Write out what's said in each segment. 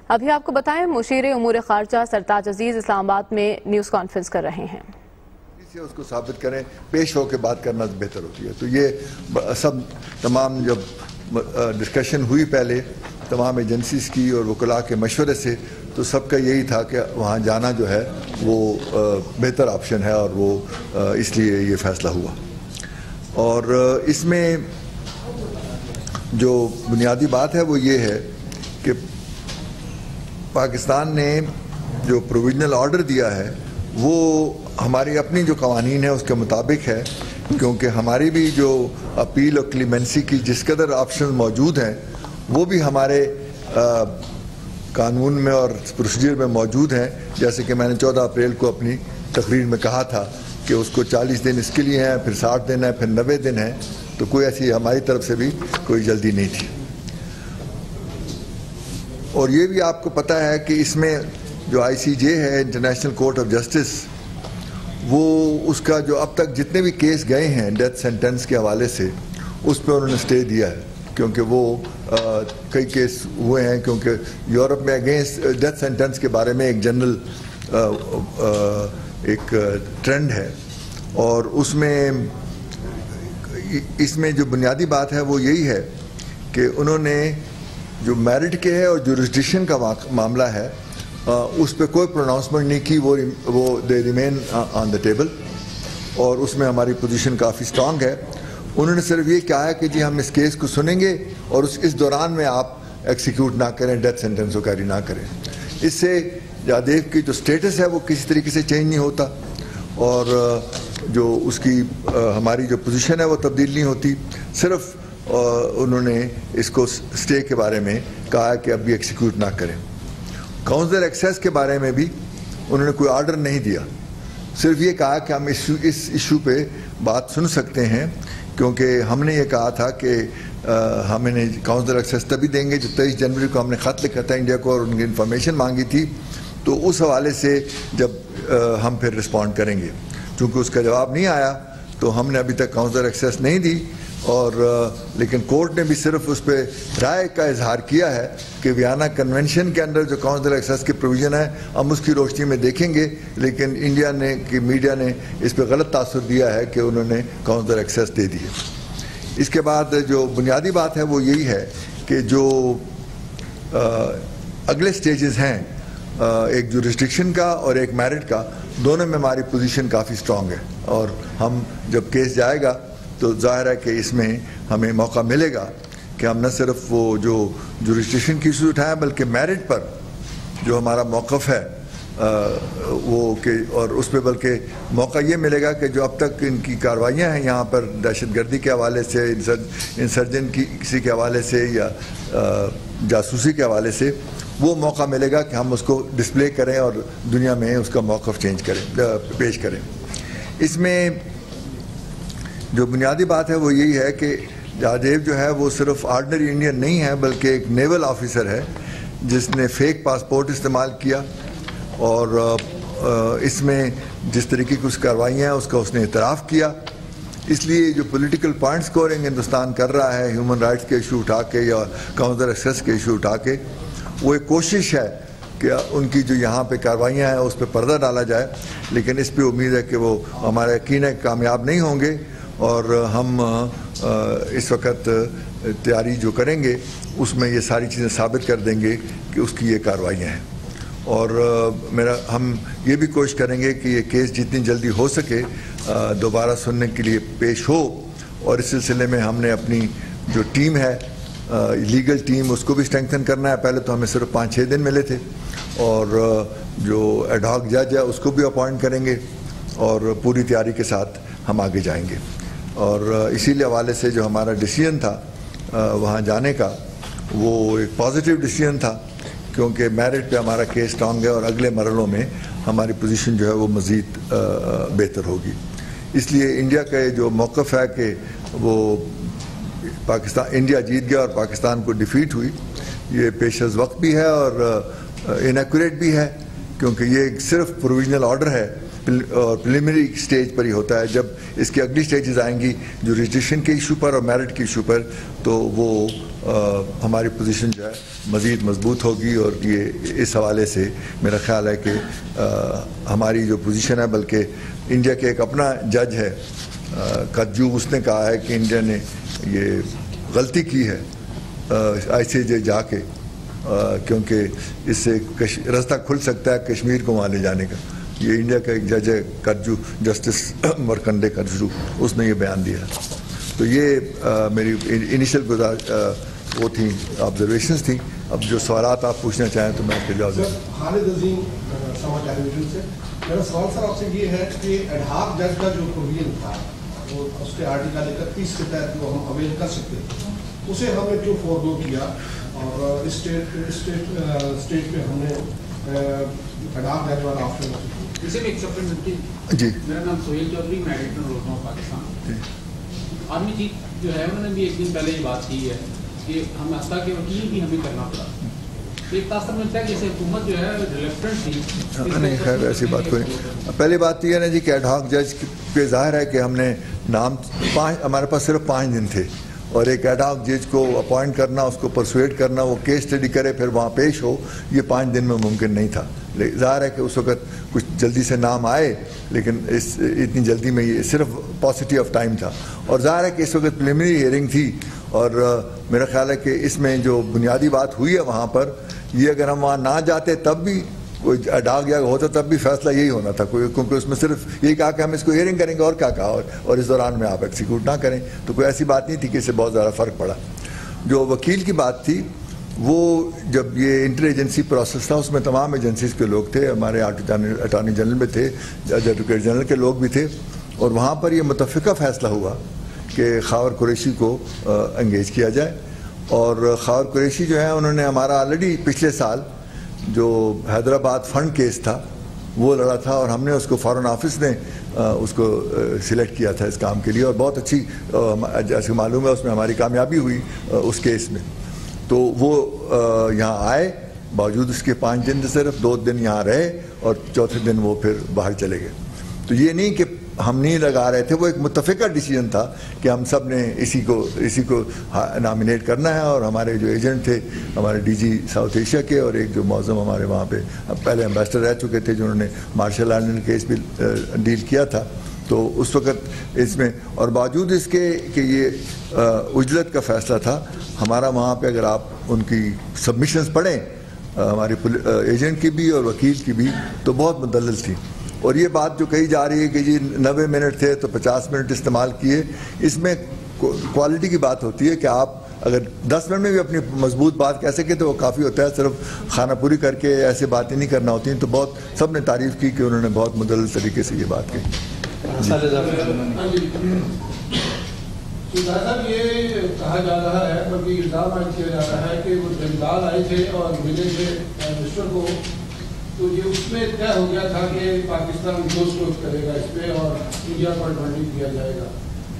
ابھی آپ کو بتائیں مشیر امور خارجہ سرتاج عزیز اسلام آباد میں نیوز کانفرنس کر رہے ہیں. اس کو ثابت کریں، پیش ہو کے بات کرنا بہتر ہوتی ہے. تو یہ سب تمام جب ڈسکشن ہوئی پہلے تمام ایجنسیز کی اور وکلاء کے مشورے سے، تو سب کا یہی تھا کہ وہاں جانا جو ہے وہ بہتر آپشن ہے، اور وہ اس لیے یہ فیصلہ ہوا. اور اس میں جو بنیادی بات ہے وہ یہ ہے کہ پاکستان نے جو پروویژنل آرڈر دیا ہے وہ ہماری اپنی جو قوانین ہیں اس کے مطابق ہے، کیونکہ ہماری بھی جو اپیل اور کلیمنسی کی جس قدر آپشن موجود ہیں وہ بھی ہمارے قانون میں اور پروسیجر میں موجود ہیں. جیسے کہ میں نے 14 اپریل کو اپنی تقریر میں کہا تھا کہ اس کو 40 دن اس کے لیے ہیں، پھر 60 دن ہے، پھر 90 دن ہے. تو کوئی ایسی ہماری طرف سے بھی کوئی جلدی نہیں تھی. اور یہ بھی آپ کو پتہ ہے کہ اس میں جو ICJ ہے انٹرنیشنل کورٹ آف جسٹس، وہ اس کا جو اب تک جتنے بھی کیس گئے ہیں ڈیتھ سینٹنس کے حوالے سے اس پہ انہوں نے اسٹے دیا ہے، کیونکہ وہ کئی کیس ہوئے ہیں. کیونکہ یورپ میں اگینسٹ ڈیتھ سینٹنس کے بارے میں ایک جنرل ایک ٹرینڈ ہے، اور اس میں جو بنیادی بات ہے وہ یہی ہے کہ انہوں نے جو میرٹ کے ہے اور جورسڈکشن کا معاملہ ہے اس پہ کوئی پروناؤنسمنٹ نہیں کی. وہ they remain on the table, اور اس میں ہماری پوزیشن کافی اسٹرانگ ہے. انہوں نے صرف یہ کہا ہے کہ جی ہم اس کیس کو سنیں گے اور اس دوران میں آپ ایکسیکیوٹ نہ کریں، ڈیتھ سینٹنس کو کیری نہ کریں. اس سے جادیو کی جو سٹیٹس ہے وہ کسی طریقے سے چینج نہیں ہوتا، اور جو اس کی ہماری جو پوزیشن ہے وہ تبدیل نہیں ہوتی. صرف انہوں نے اس کو سٹے کے بارے میں کہا کہ اب بھی ایکسیکیوٹ نہ کریں. کاؤنسلر ایکسیس کے بارے میں بھی انہوں نے کوئی آرڈر نہیں دیا، صرف یہ کہا کہ ہم اس ایشو پہ بات سن سکتے ہیں، کیونکہ ہم نے یہ کہا تھا کہ ہم نے کاؤنسلر ایکسیس تبھی دیں گے جو 23 جنوری کو ہم نے خط لکھا تھا انڈیا کو اور ان کی انفارمیشن مانگی تھی. تو اس حوالے سے جب ہم پھر رسپونڈ کریں گے. چونکہ اس کا جواب نہیں آیا تو ہم نے ابھی تک کاؤنسلر ایکسیس نہیں دی، اور لیکن کورٹ نے بھی صرف اس پہ رائے کا اظہار کیا ہے کہ ویانا کنونشن کے اندر جو کاؤنسلر ایکسیس کی پروویژن ہے ہم اس کی روشنی میں دیکھیں گے. لیکن انڈیا نے کہ میڈیا نے اس پہ غلط تاثر دیا ہے کہ انہوں نے کاؤنسلر ایکسیس دے دی ہے. اس کے بعد جو بنیادی بات ہے وہ یہی ہے کہ جو اگلے سٹیجز ہیں، ایک جورسڈکشن کا اور ایک میرٹ کا، دونوں میں ہماری پوزیشن کافی اسٹرانگ ہے. اور ہم جب کیس جائے گا تو ظاہر ہے کہ اس میں ہمیں موقع ملے گا کہ ہم نہ صرف وہ جو جورسڈکشن کی ایشوز اٹھائیں بلکہ میرٹ پر جو ہمارا موقف ہے وہ کہ اور اس پہ بلکہ موقع یہ ملے گا کہ جو اب تک ان کی کارروائیاں ہیں یہاں پر دہشت گردی کے حوالے سے، انسرجن کی کسی کے حوالے سے یا جاسوسی کے حوالے سے، وہ موقع ملے گا کہ ہم اس کو ڈسپلے کریں اور دنیا میں اس کا موقف پیش کریں. اس میں جو بنیادی بات ہے وہ یہی ہے کہ جادیو جو ہے وہ صرف آرڈنری انڈین نہیں ہے بلکہ ایک نیول آفیسر ہے جس نے فیک پاسپورٹ استعمال کیا، اور اس میں جس طریقے کی اس کارروائیاں ہیں اس کا اس نے اعتراف کیا. اس لیے جو پولیٹیکل پوائنٹ سکورنگ ہندوستان کر رہا ہے ہیومن رائٹس کے ایشو اٹھا کے یا کاؤنسلر ایکسیس کے ایشو اٹھا کے، وہ ایک کوشش ہے کہ ان کی جو یہاں پہ کارروائیاں ہیں اس پہ پردہ ڈالا جائے. لیکن اس پہ امید ہے کہ وہ ہمارا یقین ہے کامیاب نہیں ہوں گے، اور ہم اس وقت تیاری جو کریں گے اس میں یہ ساری چیزیں ثابت کر دیں گے کہ اس کی یہ کارروائیاں ہیں. اور ہم یہ بھی کوشش کریں گے کہ یہ کیس جتنی جلدی ہو سکے دوبارہ سننے کے لیے پیش ہو. اور اس سلسلے میں ہم نے اپنی جو ٹیم ہے لیگل ٹیم اس کو بھی اسٹرینگتھن کرنا ہے. پہلے تو ہمیں صرف 5-6 دن ملے تھے، اور جو ایڈ ہاک جج ہے اس کو بھی اپوائنٹ کریں گے، اور پوری تیاری کے ساتھ ہم آگے جائیں گے. اور اسی لیے حوالے سے جو ہمارا ڈیسیژن تھا وہاں جانے کا وہ ایک پازیٹیو ڈیسیژن تھا، کیونکہ میرٹ پہ ہمارا کیس اسٹرانگ ہے اور اگلے مرحلوں میں ہماری پوزیشن جو ہے وہ مزید بہتر ہوگی. اس لیے انڈیا کا جو موقف ہے کہ وہ انڈیا جیت گیا اور پاکستان کو ڈیفیٹ ہوئی، یہ پیش از وقت بھی ہے اور انیکوریٹ بھی ہے، کیونکہ یہ صرف پروویژنل آرڈر ہے پریلیمنری سٹیج پر ہی ہوتا ہے. جب اس کی اگلی سٹیجز آئیں گی جوریسڈکشن کے ایشو پر اور میرٹ کے ایشو پر, تو وہ ہماری پوزیشن جو ہے مزید مضبوط ہوگی. اور یہ اس حوالے سے میرا خیال ہے کہ ہماری جو پوزیشن ہے, بلکہ انڈیا کے ایک اپنا جج ہے کجو, اس نے کہا ہے کہ انڈیا نے یہ غلطی کی ہے ICJ جا کے, کیونکہ اس سے راستہ کھل سکتا ہے کشمیر کو وہاں لے جانے کا. یہ انڈیا کا ایک جج ہے کرجو, جسٹس مرکنڈے کرجو, اس نے یہ بیان دیا. تو یہ میری انیشل وہ تھیں آبزرویشنز تھیں. اب جو سوالات آپ پوچھنا چاہیں تو میں اس کے جواب دوں. خالد عظیم سما ٹیلی ویژن سے میرا سوال سر آپ سے یہ ہے کہ ایڈ ہاک جج کا جو پروویژن تھا, وہ اس کے آرٹیکل 31 کے تحت وہ ہم اویل کر سکتے تھے, اسے ہم نے کیوں فورگو کیا اور اسٹیٹ پہ ہم نے ایڈ ہاک جج والا آپشن. اسے بھی ایک سپلیمنٹری. جی, میرا نام سہیل چودھری, میں ایڈیٹر روزنامہ پاکستان. آرمی چیف جو ہے انہوں نے بھی ایک دن پہلے یہ بات کی ہے کہ ہم حتیٰ کہ وکیل بھی ہمیں کرنا پڑا. ایک تاثر ملتا ہے کہ حکومت جو ہے ریلیکٹنٹ تھی. نہیں خیر ایسی بات کوئی نہیں. پہلی بات یہ ہے نا جی کہ ایڈ ہاک جج پہ ظاہر ہے کہ ہم نے نام ہمارے پاس صرف 5 دن تھے, اور ایک ایڈ ہاک جج کو اپوائنٹ کرنا, اس کو پرسویٹ کرنا, وہ کیس اسٹڈی کرے پھر وہاں پیش ہو, یہ 5 دن میں ممکن نہیں تھا. ظاہر ہے کہ اس وقت کچھ جلدی سے نام آئے, لیکن اتنی جلدی میں یہ صرف پاسٹی آف ٹائم تھا. اور ظاہر ہے کہ اس وقت پریلیمنری ہیئرنگ تھی, اور میرا خیال ہے کہ اس میں جو بنیادی بات ہوئی ہے وہاں پر, یہ اگر ہم وہاں نہ جاتے تب بھی کوئی ڈاک یا ہوتا تب بھی فیصلہ یہی ہونا تھا, کیونکہ اس میں صرف یہی کہا کہ ہم اس کو ہیئرنگ کریں گے, اور کیا کہا, اور اس دوران میں آپ ایکسیکیوٹ نہ کریں. تو کوئی ایسی بات نہیں تھی کہ اس سے بہت زیادہ فرق پڑا. جو وکیل کی بات تھی, وہ جب یہ انٹر ایجنسی پروسیس تھا, اس میں تمام ایجنسیز کے لوگ تھے, ہمارے اٹارنی جنرل میں تھے, ایڈوکیٹ جنرل کے لوگ بھی تھے, اور وہاں پر یہ متفقہ فیصلہ ہوا کہ خاور قریشی کو انگیج کیا جائے. اور خاور قریشی جو ہے انہوں نے ہمارا آلریڈی پچھلے سال جو حیدرآباد فنڈ کیس تھا وہ لڑا تھا, اور ہم نے اس کو فارن آفس نے اس کو سلیکٹ کیا تھا اس کام کے لیے, اور بہت اچھی جیسے معلوم ہے اس میں ہماری کامیابی ہوئی اس کیس میں. تو وہ یہاں آئے, باوجود اس کے 5 دن صرف 2 دن یہاں رہے, اور چوتھے دن وہ پھر باہر چلے گئے. تو یہ نہیں کہ ہم نہیں لگا رہے تھے, وہ ایک متفقہ ڈیسیجن تھا کہ ہم سب نے اسی کو نامینیٹ کرنا ہے. اور ہمارے جو ایجنٹ تھے, ہمارے ڈی جی ساؤتھ ایشیا کے, اور ایک جو معظم ہمارے وہاں پہ پہلے امبیسڈر رہ چکے تھے, جنہوں نے مارشل آئلینڈ کیس بھی ڈیل کیا تھا, تو اس وقت اس میں, اور باوجود اس کے کہ یہ اجلت کا فیصلہ تھا, ہمارا وہاں پہ اگر آپ ان کی سبمیشنز پڑھیں ہماری ایجنٹ کی بھی اور وکیل کی بھی, تو بہت مدلل تھی. اور یہ بات جو کہی جا رہی ہے کہ جی 90 منٹ تھے تو 50 منٹ استعمال کیے, اس میں کوالٹی کی بات ہوتی ہے کہ آپ اگر 10 منٹ میں بھی اپنی مضبوط بات کہہ سکے تو وہ کافی ہوتا ہے. صرف خانہ پوری کر کے ایسے باتیں نہیں کرنا ہوتی ہیں. تو بہت سب نے تعریف کی کہ انہوں نے بہت مدلل طریقے سے یہ بات کی. صاحب یہ کہا جا رہا ہے, بلکہ الزام عائد کیا جا رہا ہے کہ وہ جنرال آئے تھے اور ملے تھے منسٹر کو, تو یہ اس میں طے ہو گیا تھا کہ پاکستان گوشت کرے گا اس پہ اور انڈیا کو ایڈوانٹیج دیا جائے گا.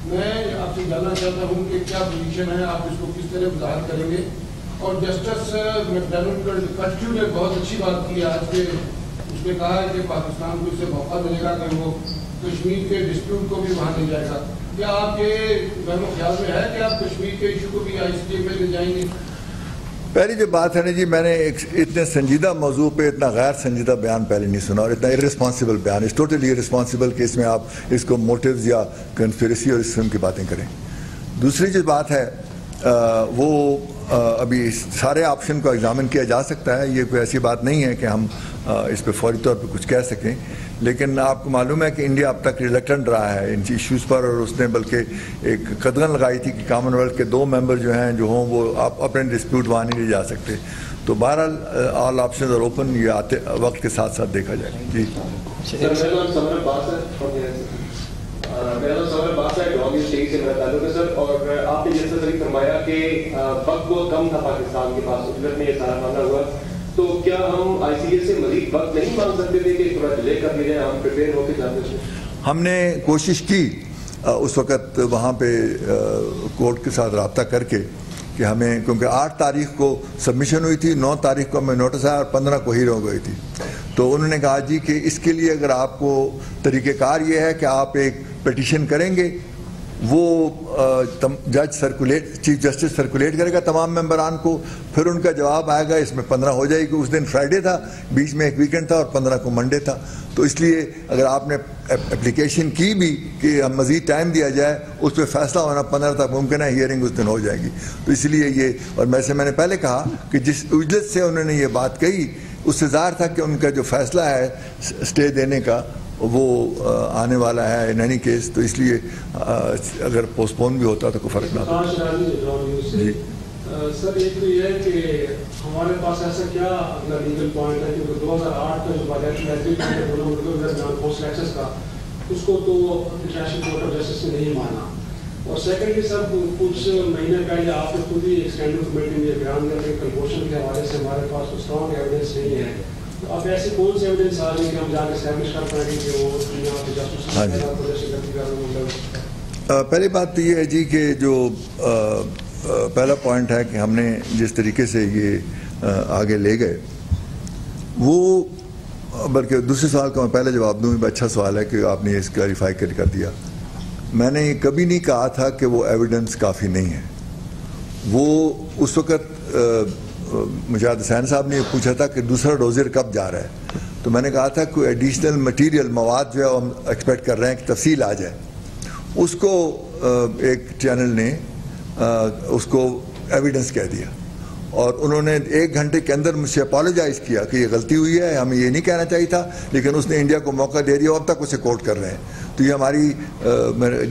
میں آپ سے جاننا چاہتا ہوں کہ کیا پوزیشن ہے, آپ اس کو کس طرح وضاحت کریں گے. اور جسٹس کٹجو نے بہت اچھی بات کی آج کے, اس نے کہا ہے کہ پاکستان کو اس سے موقع ملے گا کہ وہ کشمیر کے ڈسپیوٹ کو بھی وہاں لے جائے گا. کیا آپ کے خیال میں ہے کہ آپ کشمیر کے ایشو کو بھی ICJ میں لے جائیں گے؟ پہلی جو بات ہے نا جی, میں نے ایک اتنے سنجیدہ موضوع پہ اتنا غیر سنجیدہ بیان پہلے نہیں سنا, اور اتنا ارسپانسبل بیان, اس ٹوٹلی ارسپانسبل کہ اس میں آپ اس کو موٹیوز یا کنسپریسی اور اس قسم کی باتیں کریں. دوسری جو بات ہے وہ ابھی سارے آپشن کو ایگزامن کیا جا سکتا ہے, یہ کوئی ایسی بات نہیں ہے کہ ہم اس پہ فوری طور پہ کچھ کہہ سکیں. لیکن آپ کو معلوم ہے کہ انڈیا اب تک ریلیکٹنٹ رہا ہے ان ایشوز پر, اور اس نے بلکہ ایک قدغن لگائی تھی کہ کامن ویلتھ کے 2 ممبر جو ہیں جو ہوں وہ آپ اپنے ڈسپیوٹ وہاں نہیں لے جا سکتے. تو بہرحال آل آپشنز آر اوپن, یہ آتے وقت کے ساتھ ساتھ دیکھا جائے. جی میرا سوال بات ہے ڈوگی اسٹیٹ سے میرا تعلق ہے سر, اور آپ نے جیسا صحیح فرمایا کہ وقت بہت کم تھا پاکستان کے پاس, اجلت میں یہ سارا معاملہ ہوا, تو کیا ہم ICJ سے مزید وقت نہیں مانگ سکتے تھے کہ تھوڑا ڈیلے کر دیا جائے, ہم پریپیئر ہو کے جاتے تھے؟ ہم نے کوشش کی اس وقت وہاں پہ کورٹ کے ساتھ رابطہ کر کے کہ ہمیں, کیونکہ 8 تاریخ کو سبمیشن ہوئی تھی, 9 تاریخ کو ہمیں نوٹس آیا اور 15 کو ہیئرنگ ہو گئی تھی. تو انہوں نے کہا جی کہ اس کے لیے اگر آپ کو طریقہ کار یہ ہے کہ آپ ایک پٹیشن کریں گے, وہ جج چیف جسٹس سرکولیٹ کرے گا تمام ممبران کو, پھر ان کا جواب آئے گا, اس میں 15 ہو جائے گی. اس دن فرائیڈے تھا, بیچ میں ایک ویکنڈ تھا, اور 15 کو منڈے تھا. تو اس لیے اگر آپ نے اپلیکیشن کی بھی کہ ہم مزید ٹائم دیا جائے, اس پہ فیصلہ ہونا 15 تک ممکن ہے, ہیئرنگ اس دن ہو جائے گی. تو اس لیے یہ, اور میں نے پہلے کہا کہ جس اجلت سے انہوں نے یہ بات کہی, اس سے ظاہر تھا کہ ان کا جو فیصلہ ہے اسٹے دینے کا وہ آنے والا ہے ان اینی کیس. تو اس لیے اگر پوسٹ پون بھی ہوتا تو کوئی فرق نہ ہوتا. جی سر, ایک تو یہ ہے کہ ہمارے پاس ایسا کیا اپنا لیگل پوائنٹ ہے کہ 2008 کا جو بائلیٹرل ایگریمنٹ ہے دونوں ملکوں کے درمیان پوسٹ ایکسس کا, اس کو تو انٹرنیشنل کورٹ آف جسٹس نے نہیں مانا. اور سیکنڈلی سر, کچھ مہینے پہلے آپ نے خود ہی ایک اسٹینڈنگ کمیٹی میں بیان دیا کہ کلبوشن کے حوالے سے ہمارے پاس کوئی اسٹرانگ ایویڈنس نہیں ہے. تو اب ایسی کون سی ایویڈنس آ رہی ہے کہ ہم جا کے اسٹیبلش کر پائیں گے کہ وہ یہاں پہ جاسوسی کا؟ پہلی بات تو یہ ہے جی کہ جو پہلا پوائنٹ ہے کہ ہم نے جس طریقے سے یہ آگے لے گئے, وہ بلکہ دوسرے سوال کا میں پہلے جواب دوں. اچھا سوال ہے کہ آپ نے اس کلیریفائی کر دیا. میں نے کبھی نہیں کہا تھا کہ وہ ایویڈنس کافی نہیں ہے. وہ اس وقت مجاہد حسین صاحب نے یہ پوچھا تھا کہ دوسرا ڈوزر کب جا رہا ہے, تو میں نے کہا تھا کوئی ایڈیشنل مٹیریل مواد جو ہے ہم ایکسپیکٹ کر رہے ہیں کہ تفصیل آ جائے. اس کو ایک چینل نے اس کو ایویڈنس کہہ دیا, اور انہوں نے 1 گھنٹے کے اندر مجھ سے اپالوجائز کیا کہ یہ غلطی ہوئی ہے, ہمیں یہ نہیں کہنا چاہیے تھا, لیکن اس نے انڈیا کو موقع دے دیا, اب تک اسے کوٹ کر رہے ہیں. تو یہ ہماری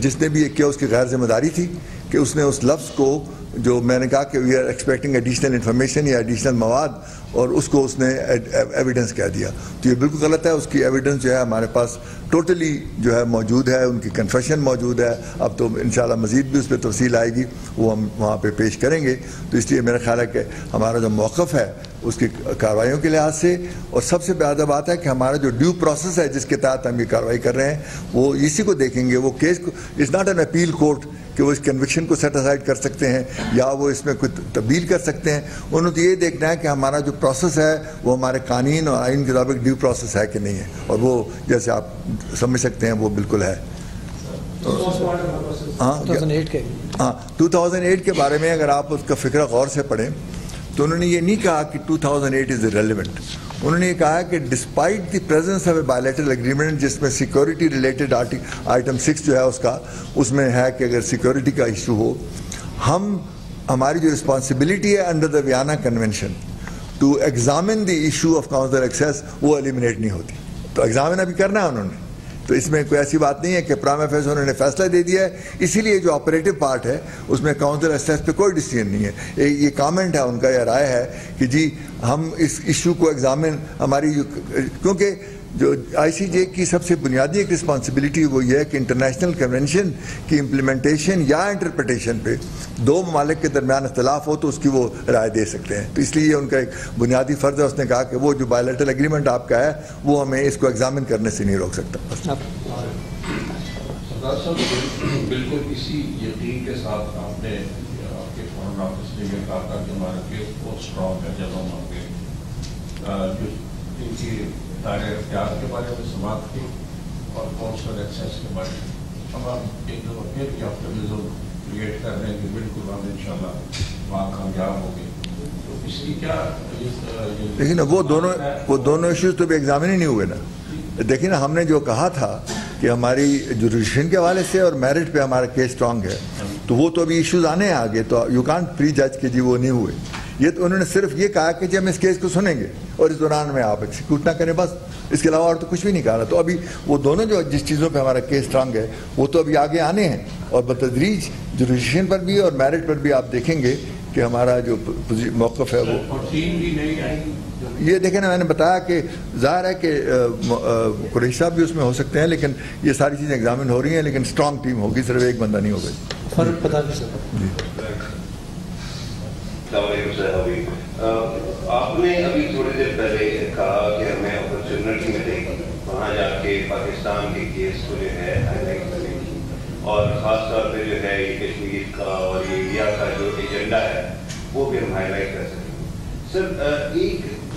جس نے بھی یہ کیا اس کی غیر ذمہ داری تھی کہ اس نے اس لفظ کو, جو میں نے کہا کہ we are expecting additional information یا ایڈیشنل مواد, اور اس کو اس نے ایویڈنس کہہ دیا. تو یہ بالکل غلط ہے. اس کی ایویڈنس جو ہے ہمارے پاس ٹوٹلی جو ہے موجود ہے, ان کی کنفیشن موجود ہے. اب تو انشاءاللہ مزید بھی اس پہ تفصیل آئے گی, وہ ہم وہاں پہ پیش کریں گے. تو اس لیے میرا خیال ہے کہ ہمارا جو موقف ہے اس کی کارروائیوں کے لحاظ سے, اور سب سے زیادہ بات ہے کہ ہمارا جو ڈیو پروسیس ہے جس کے تحت ہم یہ کارروائی کر رہے ہیں, وہ اسی کو دیکھیں گے. وہ کیس کو, it's not an appeal court کہ وہ اس کنوکشن کو سیٹ اسائڈ کر سکتے ہیں یا وہ اس میں کوئی تبدیل کر سکتے ہیں. انہوں نے تو یہ دیکھنا ہے کہ ہمارا جو پروسیس ہے وہ ہمارے قانون اور آئین کے مطابق ڈیو پروسیس ہے کہ نہیں ہے, اور وہ جیسے آپ سمجھ سکتے ہیں وہ بالکل ہے. ہاں 2008 کے بارے میں اگر آپ اس کا فکرہ غور سے پڑھیں تو انہوں نے یہ نہیں کہا کہ 2008 از irrelevant. انہوں نے یہ کہا کہ despite the presence of a bilateral agreement جس میں سیکورٹی ریلیٹڈ آئٹم 6 جو ہے اس میں ہے کہ اگر سیکورٹی کا ایشو ہو, ہماری جو رسپانسبلٹی ہے under the Vienna convention to examine the issue of counsel access, وہ ایلیمنیٹ نہیں ہوتی. تو ایگزامن ابھی کرنا ہے انہوں نے. تو اس میں کوئی ایسی بات نہیں ہے کہ پرائما فیسی انہوں نے فیصلہ دے دیا ہے. اسی لیے جو آپریٹو پارٹ ہے اس میں کاؤنسل ایکسیس پہ کوئی ڈیسیژن نہیں ہے. یہ کامنٹ ہے ان کا, یہ رائے ہے کہ جی ہم اس ایشو کو ایگزامن, ہماری کیونکہ جو آئی سی جے کی سب سے بنیادی ایک رسپانسبلٹی وہ یہ ہے کہ انٹرنیشنل کنونشن کی امپلیمنٹیشن یا انٹرپریٹیشن پہ 2 ممالک کے درمیان اختلاف ہو تو اس کی وہ رائے دے سکتے ہیں. تو اس لیے ان کا ایک بنیادی فرض ہے. اس نے کہا کہ وہ جو بائلیٹرل ایگریمنٹ آپ کا ہے وہ ہمیں اس کو ایگزامن کرنے سے نہیں روک سکتا. سردار صاحب, بالکل اسی یقین کے ساتھ آپ نے آپ کے فورن آفس نے یہ کہا تھا کہ ہمارا کیس بہت اسٹرانگ ہے جب ہم آپ کے جو ان کی دائرۂ اختیار کے بارے میں سماعت کی اور کاؤنسل ایکسیس کے بارے میں. اب آپ ایک دفعہ پھر یہ آپٹمزم کریٹ کر رہے ہیں کہ بالکل ہم انشاءاللہ وہاں کامیاب ہوں گے. تو اس کی کیا لیکن وہ دونوں ایشوز تو بھی ایگزامن ہی نہیں ہوئے نا. دیکھیں نا, ہم نے جو کہا تھا کہ ہماری جوریڈکشن کے حوالے سے اور میرٹ پہ ہمارا کیس اسٹرانگ ہے, تو وہ تو ابھی ایشوز آنے ہیں آگے. تو یو کانٹ پری جج کہ جی وہ نہیں ہوئے. یہ تو انہوں نے صرف یہ کہا کہ جی ہم اس کیس کو سنیں گے اور اس دوران میں آپ ایکسیکیوٹ نہ کریں, بس. اس کے علاوہ اور تو کچھ بھی نہیں کہا. تو ابھی وہ دونوں جو جس چیزوں پہ ہمارا کیس اسٹرانگ ہے وہ تو ابھی آگے آنے ہیں, اور بتدریج جوریڈکشن پر بھی اور میرٹ پر بھی آپ دیکھیں گے کہ ہمارا جو موقف ہے وہ یہ دیکھیں نا. میں نے بتایا کہ ظاہر ہے کہ قریشی صاحب بھی اس میں ہو سکتے ہیں, لیکن یہ ساری چیزیں ایگزامن ہو رہی ہیں, لیکن اسٹرانگ ٹیم ہوگی, صرف ایک بندہ نہیں ہوگا. فرق پتا نہیں سر. السلام علیکم سر. آپ نے ابھی تھوڑی دیر پہلے کہا کہ ہمیں اپرچونٹی ملے گی وہاں جا کے پاکستان کے کیس کو جو ہے ہائی لائٹ کرنے کی, اور خاص طور پہ جو ہے یہ کشمیر کا اور یہ انڈیا کا جو ایجنڈا ہے وہ بھی ہم ہائی لائٹ کر سکیں. سر ایک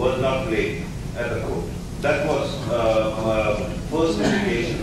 was not played at the court. That was first indication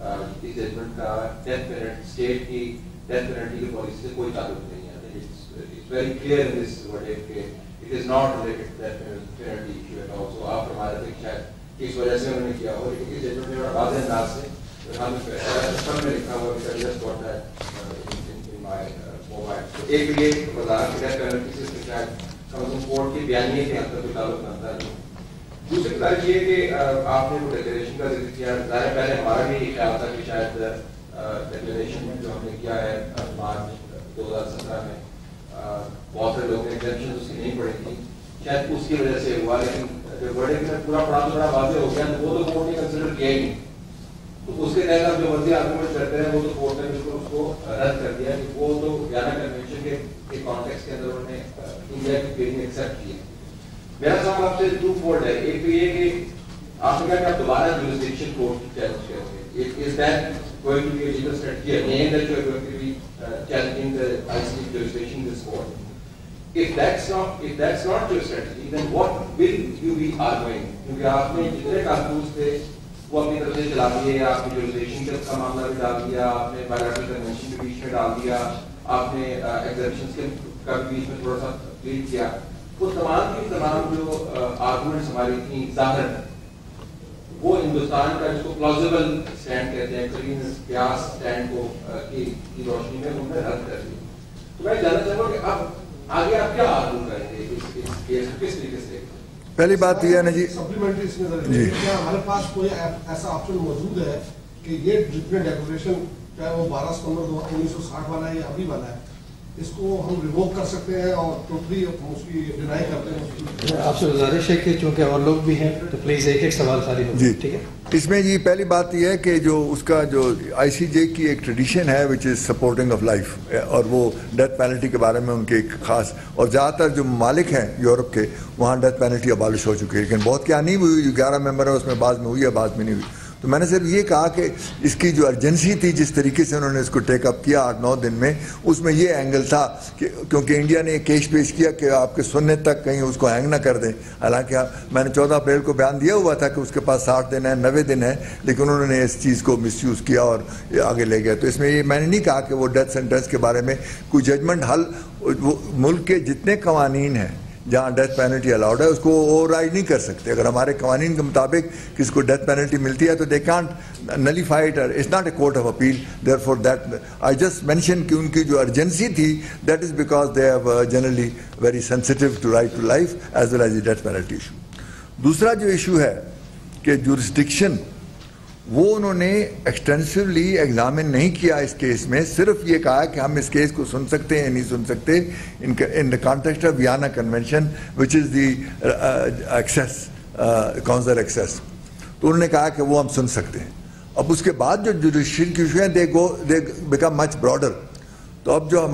اس ججمنٹ کا ڈیتھ پینلٹی اسٹیٹ کی ڈیتھ پینلٹی کی پالیسی سے کوئی تعلق نہیں ہے. It's very clear in this word کہ it is not related death penalty issue at all. So آپ فرما رہے تھے کہ شاید اس وجہ سے انہوں نے کیا ہو, لیکن اس ججمنٹ میں بڑا واضح انداز سے ہم میں لکھا ہوا ایک یہ وضاحت ڈیتھ پینلٹی سے شاید کورٹ کے بیانیے کے حد تک کوئی تعلق بنتا ہے. دوسری بات یہ کہ آپ نے وہ ڈکلیریشن کا ذکر کیا, ظاہر پہلے ہمارا بھی خیال تھا کہ شاید ڈکلیریشن جو ہم نے کیا ہے مارچ 2017 میں بہت سے لوگ نے ایگزیمپشن اس کی نہیں پڑھی تھی, شاید اس کی وجہ سے ہوا, لیکن جب ورڈکٹ میں پورا پڑھا تو بڑا واضح ہو گیا وہ تو کورٹ نے کنسیڈر کیا ہی نہیں. تو اس کے تحت آپ جو مرضی آرگومنٹ کرتے ہیں وہ تو کورٹ نے بالکل اس کو رد کر دیا کہ وہ تو ویانا کنونشن کے کانٹیکس کے اندر انہوں نے انڈیا کی فیلنگ ایکسیپٹ کی ہے. میرا سوال آپ سے ٹو فولڈ ہے. ایک تو یہ کہ آپ نے کہا کہ آپ دوبارہ جورسڈکشن کورٹ کی چیلنج کریں گے. Is that going to be a legal strategy again that you are going to be challenging the I C jurisdiction in this court? If that's not your strategy, then what will you be arguing? کیونکہ آپ نے جتنے کارتوس تھے وہ اپنی طرف سے چلا دیے, آپ نے جورسڈکشن کا معاملہ بھی ڈال دیا, آپ نے بائیلیٹرل کنونشن کے بیچ میں ڈال دیا, آپ نے ایگزیبشنز کے بیچ میں تھوڑا سا پلیٹ کیا. وہ تمام کی تمام جو آرگومنٹس ہماری تھیں ظاہر وہ ہندوستان کا جس کو پلازیبل اسٹینڈ کہتے ہیں, کلین قیاس اسٹینڈ کو کی روشنی میں انہوں نے رد کر دی. تو میں جاننا چاہوں گا کہ اب آگے آپ کیا آرگو کریں گے اس کیس کس طریقے سے؟ پہلی بات یہ ہے نا جی, سپلیمنٹری اس میں کیا ہمارے پاس کوئی ایسا آپشن موجود ہے کہ یہ جتنے ڈیکوریشن چاہے وہ 12 ستمبر 1960 والا ہے یا ابھی والا ہے, اس کو ہم ریووک کر سکتے ہیں اور ٹوٹلی اس کی ڈینائی کرتے ہیں؟ آپ سے گزارش ہے کہ چونکہ اور لوگ بھی ہیں تو پلیز ایک سوال خالی ہو. جی ٹھیک ہے. اس میں جی پہلی بات یہ ہے کہ جو اس کا جو آئی سی جے کی ایک ٹریڈیشن ہے وچ از سپورٹنگ آف لائف, اور وہ ڈیتھ پینلٹی کے بارے میں ان کے ایک خاص, اور زیادہ تر جو ممالک ہیں یورپ کے وہاں ڈیتھ پینلٹی ابالش ہو چکی ہے, لیکن بہت کیا نہیں ہوئی, جو 11 ممبر ہیں اس میں بعض میں ہوئی ہے بعض میں نہیں ہوئی. تو میں نے صرف یہ کہا کہ اس کی جو ارجنسی تھی جس طریقے سے انہوں نے اس کو ٹیک اپ کیا 8-9 دن میں, اس میں یہ اینگل تھا کہ کیونکہ انڈیا نے ایک کیس پیش کیا کہ آپ کے سننے تک کہیں اس کو ہینگ نہ کر دیں, حالانکہ میں نے 14 اپریل کو بیان دیا ہوا تھا کہ اس کے پاس 60 دن ہے 90 دن ہے, لیکن انہوں نے اس چیز کو مس یوز کیا اور آگے لے گیا. تو اس میں یہ میں نے نہیں کہا کہ وہ ڈیتھ سینٹنس کے بارے میں کوئی ججمنٹ حل, ملک کے جتنے قوانین ہیں جہاں ڈیتھ پینلٹی الاؤڈ ہے اس کو اوور رائڈ نہیں کر سکتے. اگر ہمارے قوانین کے مطابق کسی کو ڈیتھ پینلٹی ملتی ہے تو they can't nullify it, it's not a court of appeal. Therefore that I just mention کہ ان کی جو ارجنسی تھی that is because they have generally very sensitive to right to life as well as the death penalty issue. دوسرا جو issue ہے کہ jurisdiction, وہ انہوں نے ایکسٹینسولی ایگزامن نہیں کیا اس کیس میں, صرف یہ کہا کہ ہم اس کیس کو سن سکتے ہیں نہیں سن سکتے in the context of Vienna Convention which is the access counsel access. تو انہوں نے کہا کہ وہ ہم سن سکتے ہیں. اب اس کے بعد جو جوڈیشل کی ایشو ہیں دے بیکم مچ براڈر. تو اب جو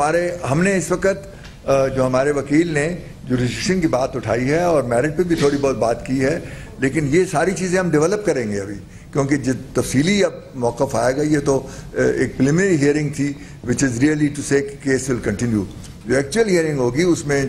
ہم نے اس وقت جو ہمارے وکیل نے جوڈیشن کی بات اٹھائی ہے اور میرٹ پہ بھی تھوڑی بہت بات کی ہے, لیکن یہ ساری چیزیں ہم ڈیولپ کریں گے ابھی, کیونکہ جو تفصیلی اب موقف آئے گا. یہ تو ایک پریلیمنری ہیئرنگ تھی وچ از ریئلی ٹو سے کیس ول کنٹینیو. جو ایکچوئل ہیئرنگ ہوگی اس میں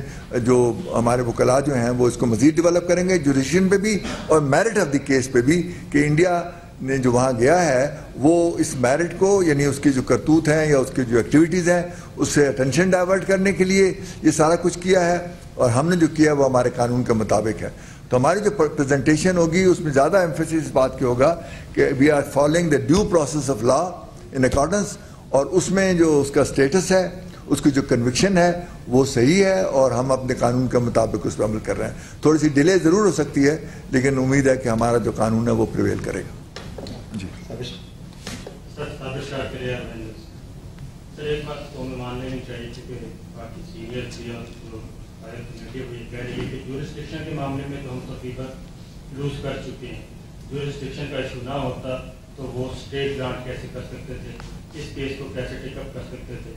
جو ہمارے وکلاء جو ہیں وہ اس کو مزید ڈیولپ کریں گے, جوڈیشن پہ بھی اور میرٹ آف دی کیس پہ بھی, کہ انڈیا نے جو وہاں گیا ہے وہ اس میرٹ کو, یعنی اس کی جو کرتوت ہیں یا اس کی جو ایکٹیویٹیز ہیں اس سے اٹینشن ڈائیورٹ کرنے کے لیے یہ سارا کچھ کیا ہے, اور ہم نے جو کیا وہ ہمارے قانون کے مطابق ہے. تو ہماری جو پریزنٹیشن ہوگی اس میں زیادہ ایمفیسس اس بات کی ہوگا کہ we are following the due process of law in accordance, اور اس میں جو اس کا اسٹیٹس ہے, اس کی جو کنوکشن ہے وہ صحیح ہے, اور ہم اپنے قانون کے مطابق اس پہ عمل کر رہے ہیں. تھوڑی سی ڈیلے ضرور ہو سکتی ہے, لیکن امید ہے کہ ہمارا جو قانون ہے وہ پریویل کرے گا. جی سر, ایک بات تو ہمیں مان لینی چاہیے کہ کافی سینئر تھی اور جورسڈکشن کے معاملے میں تو ہم تقریباً لوز کر چکے ہیں. جورسڈکشن کا ایشو نہ ہوتا تو وہ اسٹیٹ گرانٹ کیسے کر سکتے تھے, اس کیس کو کیسے ٹیک اپ کر سکتے تھے.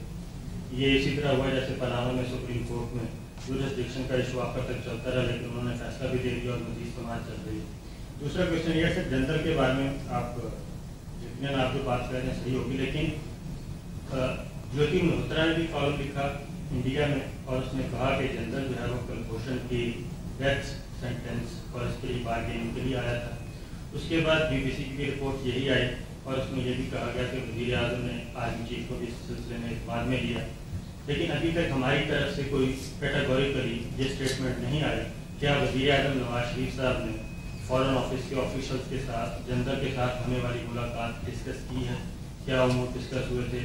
یہ اسی طرح ہوا جیسے پناما میں سپریم کورٹ میں جورسڈکشن کا ایشو آپ تک چلتا رہا, لیکن انہوں نے فیصلہ بھی دے دیا اور مزید سماج چل رہی ہے. دوسرا کوشچن یہ ہے کہ جنرل کے بارے میں آپ جتنے آپ جو بات کر رہے ہیں صحیح ہوگی, لیکن جیوتی ملہوترا نے بھی کالم لکھا انڈیا میں, اور اس نے کہا کہ جنرل جو ہے وہ کلبھوشن کی ڈیتھ سینٹینس اور اس کے لیے بارگیننگ کے لیے آیا تھا. اس کے بعد BBC کی رپورٹ یہی آئی اور اس میں یہ بھی کہا گیا کہ وزیر اعظم نے آرمی چیف کو بھی اس سلسلے میں اعتماد میں لیا، لیکن ابھی تک ہماری طرف سے کوئی کیٹیگوریکلی یہ اسٹیٹمنٹ نہیں آئی. کیا وزیر اعظم نواز شریف صاحب نے فارن آفس کے آفیشلز کے ساتھ جنرل کے ساتھ ہونے والی ملاقات ڈسکس کی ہے؟ کیا امور ڈسکس ہوئے تھے؟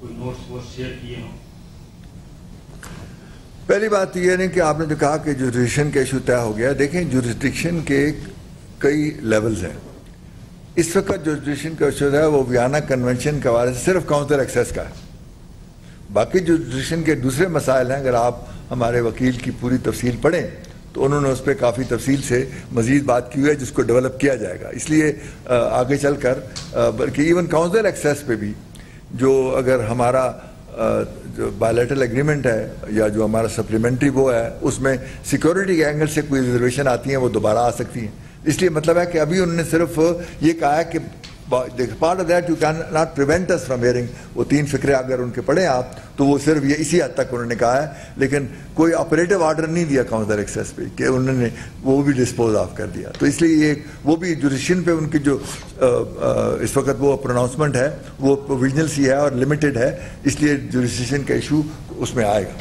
کوئی نوٹس وہ شیئر کیے ہوں؟ پہلی بات تو یہ نہیں کہ آپ نے جو کہا کہ جوریسڈکشن کا ایشو طے ہو گیا. دیکھیں جوریسڈکشن کے کئی لیولز ہیں. اس وقت جوریسڈکشن کا ایشو ہے وہ ویانا کنونشن کے حوالے سے صرف کاؤنٹر ایکسیس کا ہے. باقی جوریسڈکشن کے دوسرے مسائل ہیں. اگر آپ ہمارے وکیل کی پوری تفصیل پڑھیں تو انہوں نے اس پہ کافی تفصیل سے مزید بات کی ہے جس کو ڈیولپ کیا جائے گا. اس لیے آگے چل کر بلکہ ایون کاؤنسل ایکسیس پہ بھی جو اگر ہمارا جو بائیلیٹرل ایگریمنٹ ہے یا جو ہمارا سپلیمنٹری وہ ہے اس میں سیکورٹی کے اینگل سے کوئی ریزرویشن آتی ہیں وہ دوبارہ آ سکتی ہیں. اس لیے مطلب ہے کہ ابھی انہوں نے صرف یہ کہا ہے کہ part of that you can not prevent us from hearing. وہ 3 فقرے اگر ان کے پڑھیں آپ تو وہ صرف یہ اسی حد تک انہوں نے کہا ہے, لیکن کوئی آپریٹو آرڈر نہیں دیا کاؤنسل ایکسیس پہ کہ انہوں نے وہ بھی ڈسپوز آف کر دیا. تو اس لیے یہ وہ بھی جوریسڈکشن پہ ان کی جو اس وقت وہ پروناؤنسمنٹ ہے وہ پروویژنل سی ہے اور لمیٹڈ ہے, اس لیے جوریسڈکشن کا ایشو اس میں آئے گا.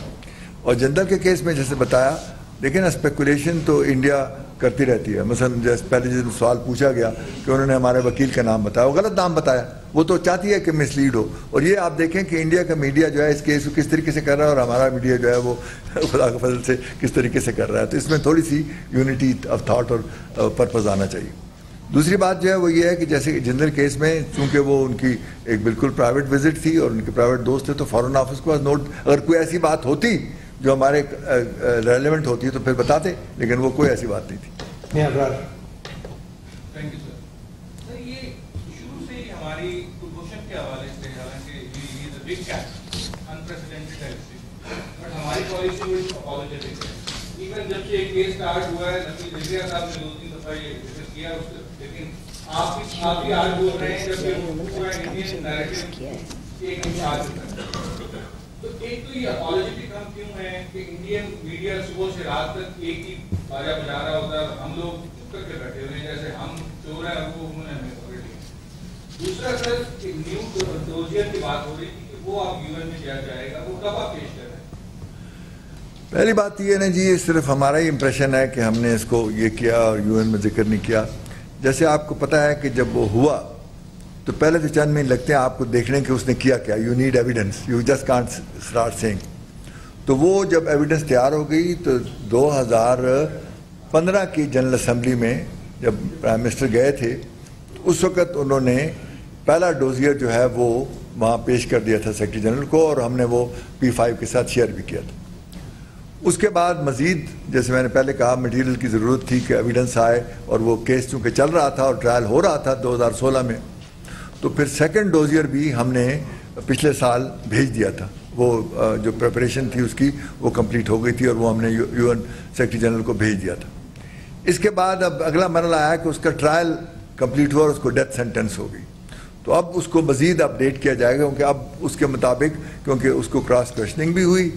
اور جنرل کے کیس میں جیسے بتایا لیکن اسپیکولیشن تو انڈیا کرتی رہتی ہے. مثلا جیسے پہلے جس سوال پوچھا گیا کہ انہوں نے ہمارے وکیل کا نام بتایا, وہ غلط نام بتایا, وہ تو چاہتی ہے کہ مس لیڈ ہو. اور یہ آپ دیکھیں کہ انڈیا کا میڈیا جو ہے اس کیس کو کس طریقے سے کر رہا ہے اور ہمارا میڈیا جو ہے وہ خدا کے فضل سے کس طریقے سے کر رہا ہے. تو اس میں تھوڑی سی یونٹی آف تھاٹ اور پرپز آنا چاہیے. دوسری بات جو ہے وہ یہ ہے کہ جیسے جنرل کیس میں چونکہ وہ ان کی ایک بالکل پرائیویٹ وزٹ تھی اور ان کے پرائیویٹ دوست تھے تو فارن آفس کو نوٹ اگر کوئی ایسی بات ہوتی جو ہمارے ریلیونٹ ہوتی ہے تو پھر بتاتے, لیکن وہ کوئی ایسی بات نہیں تھی. Thank you sir. سر یہ شروع سے ہی ہماری کلبھوشن کے حوالے سے حالانکہ بگ کیپ انپریسیڈنٹڈ ہے بٹ ہماری پالیسی وہ اپالوجیٹک ہے. ایون جب سے ایک کیس اسٹارٹ ہوا ہے نبی ذریعہ صاحب نے 2-3 دفعہ یہ ڈسکس کیا اس سے, لیکن آپ بھی آج بول رہے ہیں جب پورا انڈین نیریٹو ایک انچارج ہے. تو ایک تو یہ اپالوجیٹک ہم کیوں ہیں کہ انڈین میڈیا صبح سے رات تک ایک ہی باجا بجا رہا ہوتا ہے, ہم لوگ چپ کر کے بیٹھے ہوئے ہیں جیسے ہم چور ہیں وہ انہوں نے ہمیں پکڑ لیا. دوسرا سر نیو ڈوزیئر کی بات ہو رہی تھی کہ وہ آپ یو این میں کیا جائے گا, وہ کب آپ پیش کر رہے ہیں؟ پہلی بات یہ نا جی صرف ہمارا ہی امپریشن ہے کہ ہم نے اس کو یہ کیا اور یو این میں ذکر نہیں کیا. جیسے آپ کو پتہ ہے کہ جب وہ ہوا تو پہلے تو چند مہینے لگتے ہیں آپ کو دیکھنے کہ اس نے کیا کیا. You need evidence, you just can't start saying. تو وہ جب ایویڈنس تیار ہو گئی تو 2015 کی جنرل اسمبلی میں جب پرائم منسٹر گئے تھے اس وقت انہوں نے پہلا ڈوزیئر جو ہے وہ وہاں پیش کر دیا تھا سیکرٹری جنرل کو, اور ہم نے وہ P5 کے ساتھ شیئر بھی کیا تھا. اس کے بعد مزید جیسے میں نے پہلے کہا مٹیریل کی ضرورت تھی کہ ایویڈنس آئے, اور وہ کیس چونکہ چل رہا تھا اور ٹرائل ہو رہا تھا 2016 میں, تو پھر سیکنڈ ڈوزیئر بھی ہم نے پچھلے سال بھیج دیا تھا. وہ جو پریپریشن تھی اس کی وہ کمپلیٹ ہو گئی تھی اور وہ ہم نے یو این سیکرٹری جنرل کو بھیج دیا تھا. اس کے بعد اب اگلا مرحلہ آیا کہ اس کا ٹرائل کمپلیٹ ہوا اور اس کو ڈیتھ سینٹنس ہو گئی. تو اب اس کو مزید اپڈیٹ کیا جائے گا کیونکہ اب اس کے مطابق کیونکہ اس کو کراس کویشچننگ بھی ہوئی,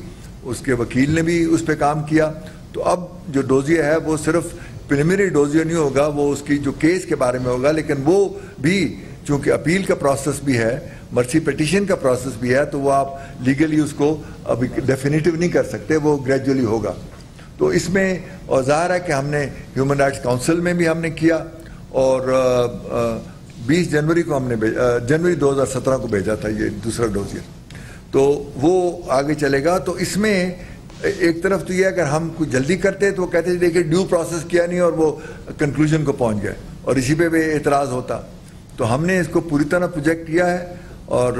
اس کے وکیل نے بھی اس پہ کام کیا. تو اب جو ڈوزیئر ہے وہ صرف پریلیمنری ڈوزیئر نہیں ہوگا, وہ اس کی جو کیس کے بارے میں ہوگا, لیکن وہ بھی چونکہ اپیل کا پروسیس بھی ہے, مرسی پیٹیشن کا پروسیس بھی ہے, تو وہ آپ لیگلی اس کو ابھی ڈیفینیٹیو نہیں کر سکتے, وہ گریجولی ہوگا. تو اس میں اور ظاہر ہے کہ ہم نے ہیومن رائٹس کاؤنسل میں بھی ہم نے کیا, اور 20 جنوری کو ہم نے جنوری 2017 کو بھیجا تھا یہ دوسرا ڈوزیئر. تو وہ آگے چلے گا. تو اس میں ایک طرف تو یہ اگر ہم کچھ جلدی کرتے تو وہ کہتے ہیں دیکھیے ڈیو پروسیس کیا نہیں اور وہ کنکلوژن کو پہنچ گئے, اور اسی پہ بھی اعتراض ہوتا. تو ہم نے اس کو پوری طرح پروجیکٹ کیا ہے, اور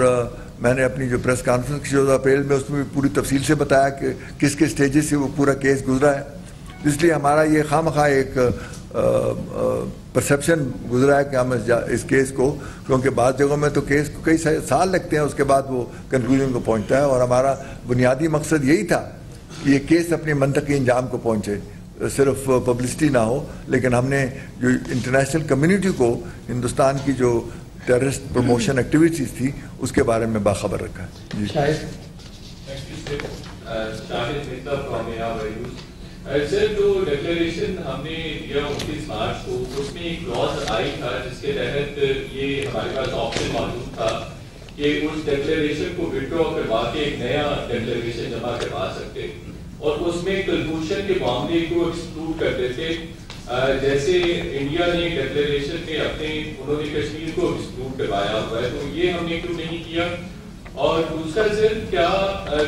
میں نے اپنی جو پریس کانفرنس کی 14 اپریل میں اس میں بھی پوری تفصیل سے بتایا کہ کس کس سٹیجز سے وہ پورا کیس گزرا ہے. اس لیے ہمارا یہ خواہ ایک پرسیپشن گزرا ہے کہ ہم اس کیس کو, کیونکہ بعض جگہوں میں تو کیس کو کئی سال لگتے ہیں اس کے بعد وہ کنکلوژن کو پہنچتا ہے, اور ہمارا بنیادی مقصد یہی تھا کہ یہ کیس اپنے منطقی انجام کو پہنچے, صرف پبلسٹی نہ ہو. لیکن ہم نے جو انٹرنیشنل کمیونٹی کو ہندوستان کی جو ٹیررسٹ پروموشن ایکٹیویٹیز تھی اس کے بارے میں باخبر رکھا ہے. سر جو ڈکلیریشن ہم نے دیا 29 مارچ کو اس میں ایک کلوز آئی تھا جس کے تحت یہ ہمارے پاس آپشن موجود تھا کہ اس ڈکلیریشن کو وڈرا کروا کے ایک نیا ڈکلیریشن جمع کروا سکتے اور اس میں کلبوشن کے معاملے کو ایکسکلوڈ کرتے تھے. جیسے انڈیا نے ڈکلیریشن میں انہوں نے کشمیر کو ایکسکلوڈ کروایا ہوا ہے تو یہ ہم نے کیوں نہیں کیا. اور دوسرا سر کیا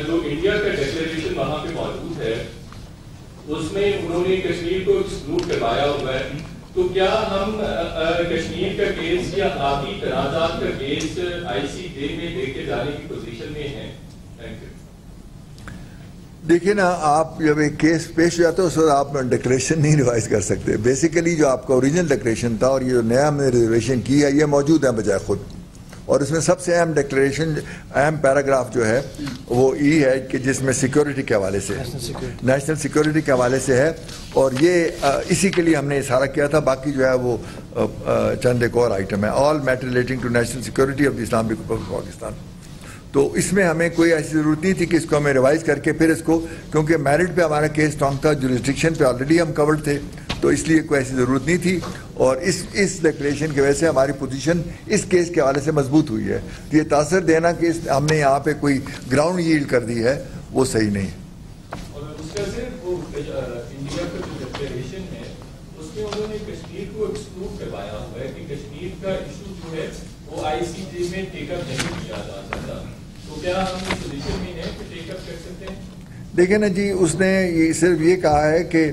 جو انڈیا کا ڈکلیریشن وہاں پہ موجود ہے اس میں انہوں نے کشمیر کو ایکسکلوڈ کروایا ہوا ہے تو کیا ہم کشمیر کا کیس یا آبی تنازعات کا کیس آئی سی جے میں لے کے جانے کی پوزیشن میں ہیں؟ Thank you. دیکھیے نا, آپ جب ایک کیس پیش ہو جاتا ہے اس وقت آپ ڈکلیریشن نہیں ریوائز کر سکتے. بیسیکلی جو آپ کا اوریجنل ڈکلیریشن تھا اور یہ جو نیا ہم نے ریزرویشن کی ہے یہ موجود ہے بجائے خود. اور اس میں سب سے اہم ڈکلیریشن اہم پیراگراف جو ہے وہ ای ہے کہ جس میں سیکیورٹی کے حوالے سے نیشنل سیکیورٹی کے حوالے سے ہے اور یہ اسی کے لیے ہم نے اشارہ کیا تھا. باقی جو ہے وہ چند ایک اور آئٹم ہے, all matter relating to national security of the Islamic Republic of Pakistan. تو اس میں ہمیں کوئی ایسی ضرورت نہیں تھی کہ اس کو ہمیں ریوائز کر کے پھر اس کو, کیونکہ میرٹ پہ ہمارا کیس اسٹرانگ تھا, جورسڈکشن پہ آلریڈی ہم کورڈ تھے تو اس لیے کوئی ایسی ضرورت نہیں تھی. اور اس ڈکلیریشن کی وجہ سے ہماری پوزیشن اس کیس کے حوالے سے مضبوط ہوئی ہے. یہ تاثر دینا کہ ہم نے یہاں پہ کوئی گراؤنڈ ییلڈ کر دی ہے وہ صحیح نہیں. اور اس کا صرف وہ انڈیا کا جو ڈکلیریشن ہے اس میں انہوں نے کشمیر کو ایکسکلوڈ کروایا ہوا ہے کہ کشمیر کا ایشو جو ہے وہ آئی سی جے میں ٹیک اپ نہیں کیا جا سکتا. تو کیا ہم اس پوزیشن میں ہیں کہ ٹیک اپ کر سکتے ہیں؟ دیکھیں نا جی, اس نے صرف یہ کہا ہے کہ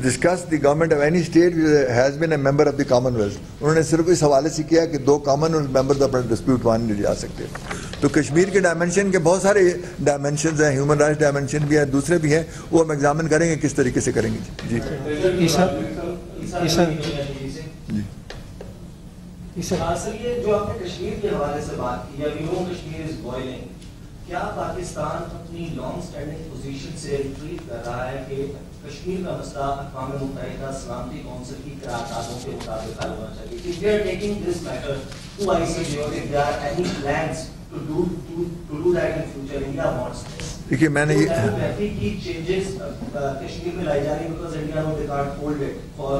discuss the government of any state has been a member of the common wealth. انہوں نے صرف اس حوالے سے کیا کہ 2 کامن ویلتھ ممبرز اپنا ڈسپیوٹ وہاں نہیں جا سکتے. تو کشمیر کے ڈائمنشن کے بہت سارے ڈائمنشنز ہیں, ہیومن رائٹس ڈائمنشن بھی ہیں, دوسرے بھی ہیں, وہ ہم ایگزامن کریں گے کس طریقے سے کریں گے. جی سر, یہ جو آپ نے کشمیر کے حوالے سے بات کی, کشمیر از بوائلنگ, کیا پاکستان اپنی لانگ اسٹینڈنگ پوزیشن سے ریٹریٹ کر رہا ہے کہ کشمیر کا مسئلہ اقوام متحدہ سلامتی کونسل کی قراردادوں کے مطابق حل ہونا چاہیے؟ If they are taking this matter to ICJ, or if there are any plans to do that in future, India wants this. دیکھیے میں نے کی چینجز کشمیر میں لائی جا رہی because India no they can't hold it for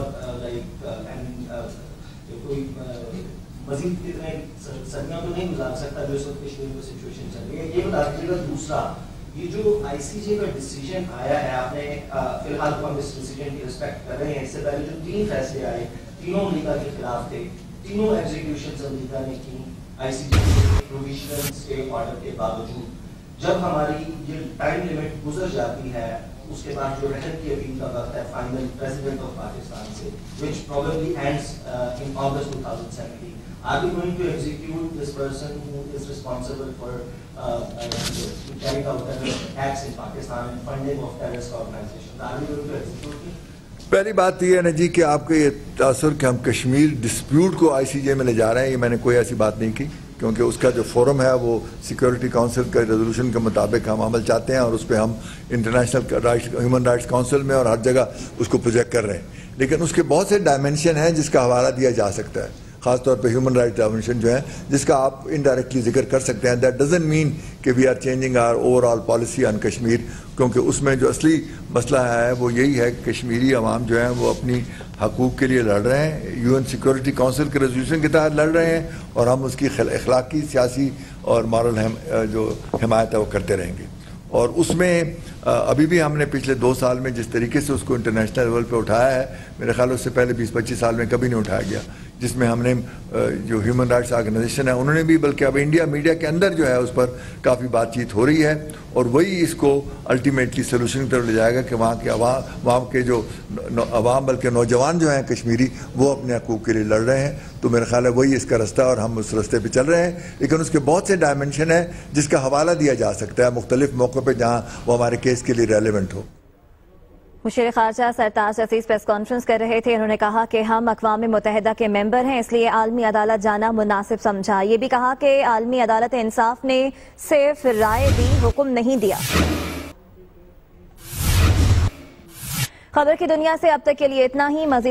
کوئی مزید کتنے صدیوں تو نہیں گزار سکتا جو اس وقت کشمیر میں سچویشن چل رہی ہے. یہ بتا دیجیے گا. دوسرا, یہ جو آئی سی جے کا ڈیسیجن آیا ہے, آپ نے فی الحال تو ہم اس ڈیسیجن کی رسپیکٹ کر رہے ہیں, اس سے پہلے جو 3 فیصلے آئے تینوں امریکہ کے خلاف تھے, تینوں ایگزیکیوشنز امریکہ نے کی آئی سی جے کے پروویژنل اسٹے آرڈر کے باوجود. جب ہماری یہ ٹائم لمٹ گزر جاتی ہے اس کے بعد جو رحمت کی اپیل کا وقت ہے فائنل پریزیڈنٹ آف پاکستان سے, which probably ends in August 2017, are we going to execute this person who is responsible for carrying out terrorist attacks in Pakistan and funding of terrorist organizations? Are we going to execute him? پہلی بات یہ ہے نا جی کہ آپ کا یہ تاثر کہ ہم کشمیر ڈسپیوٹ کو آئی سی جے میں لے جا رہے ہیں, یہ میں نے کوئی ایسی بات نہیں کی, کیونکہ اس کا جو فورم ہے وہ سیکیورٹی کونسل کا ریزولوشن کے مطابق ہم عمل چاہتے ہیں اور اس پہ ہم انٹرنیشنل ہیومن رائٹس کونسل میں اور ہر جگہ اس کو پروجیکٹ کر رہے ہیں. لیکن اس کے بہت سے ڈائمنشن ہیں جس کا حوالہ دیا جا سکتا ہے, خاص طور پہ ہیومن رائٹس ڈائمنشن جو ہے جس کا آپ انڈائریکٹلی ذکر کر سکتے ہیں. دیٹ ڈزنٹ مین کہ we are changing our overall policy on Kashmir, کیونکہ اس میں جو اصلی مسئلہ ہے وہ یہی ہے کہ کشمیری عوام جو ہیں وہ اپنی حقوق کے لیے لڑ رہے ہیں, یو این سیکورٹی کونسل کے ریزولوشن کے تحت لڑ رہے ہیں, اور ہم اس کی اخلاقی, سیاسی اور مارل جو حمایت ہے وہ کرتے رہیں گے. اور اس میں ابھی بھی ہم نے پچھلے 2 سال میں جس طریقے سے اس کو انٹرنیشنل لیول پہ اٹھایا ہے, میرے خیال اس سے پہلے 20-25 سال میں کبھی نہیں اٹھایا گیا, جس میں ہم نے جو ہیومن رائٹس آرگنائزیشن ہے انہوں نے بھی, بلکہ اب انڈیا میڈیا کے اندر جو ہے اس پر کافی بات چیت ہو رہی ہے, اور وہی اس کو الٹیمیٹلی سولوشن کی طرف لے جائے گا کہ وہاں کے جو عوام بلکہ نوجوان جو ہیں کشمیری وہ اپنے حقوق کے لیے لڑ رہے ہیں. تو میرا خیال ہے وہی اس کا رستہ اور ہم اس رستے پہ چل رہے ہیں, لیکن اس کے بہت سے ڈائمنشن ہیں جس کا حوالہ دیا جا سکتا ہے مختلف موقع پہ جہاں وہ ہمارے کیس کے لیے ریلیونٹ ہو. مشیر خارجہ سرتاج عزیز پریس کانفرنس کر رہے تھے. انہوں نے کہا کہ ہم اقوام متحدہ کے ممبر ہیں, اس لیے عالمی عدالت جانا مناسب سمجھا. یہ بھی کہا کہ عالمی عدالت انصاف نے صرف رائے دی, حکم نہیں دیا. خبر کی دنیا سے اب تک کے لیے اتنا ہی. مزید